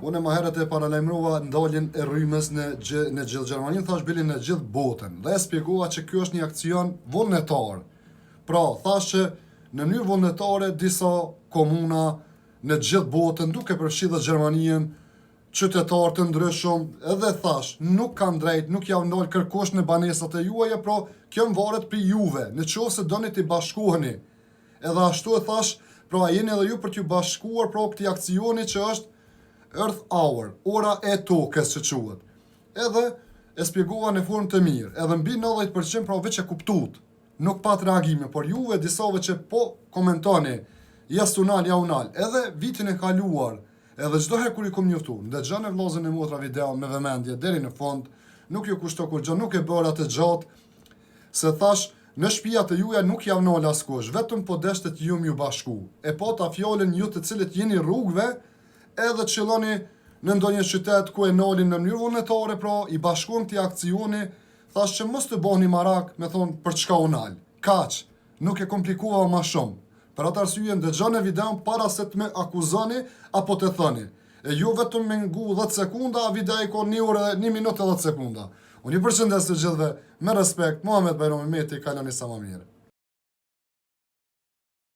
Unë më herët e paralajmërova ndaljen e rrymës në gjithë Gjermaninë, thash bili në gjithë botën. Dhe e spjegova që ky është një aksion vullnetar. Pra, thash që në mënyrë vullnetare disa komuna në gjithë botën, duke përfshi dhe Gjermaninë, qytetarë të ndryshëm, edhe thash, nuk kanë drejt, nuk javë ndalë kërkosh në banesat e juaja, pra kjo varet për juve, në qoftë se doni të bashkoheni. Edhe ashtu e thash, pra jeni edhe ju për t'ju bashkuar pra këtij aksioni që është Earth Hour, ora e tokës që quhet. Edhe e spjegova në formë të mirë, edhe mbi 90% pra veç e kuptut, nuk pat reagime, por juve disave që po komentoni, ja sunal, ja unal, edhe vitin e kaluar, edhe çdo herë kur I kom njoftu, ndëgjoni vëllezën e motra video me vëmendje deri në fund, nuk ju kushto kur gjë, nuk e bëra të gjatë, se thash, në shtëpiat e juaja nuk javnol askush, vetëm po deshtet ju m'ju bashku. E po ta fjalën ju të cilët jeni rrugëve, edhe qëlloni në ndonjë qytet ku e nolin në mënyrë vullnetare, pra I bashkuan këtij aksioni, thash që mos të bëhni marak, me thonë për çka u nal. Kaq, nuk e komplikova më shumë. Për atë arsye ndëgjoni videon para se të më akuzoni apo të thoni. E ju vetëm me ngu 10 sekunda, videi ka 1 orë, 1 minutë e 10 sekunda. Unë ju përshëndes të gjithëve me respekt, Muhamet Bajrami Meti, kaloni sa më mirë.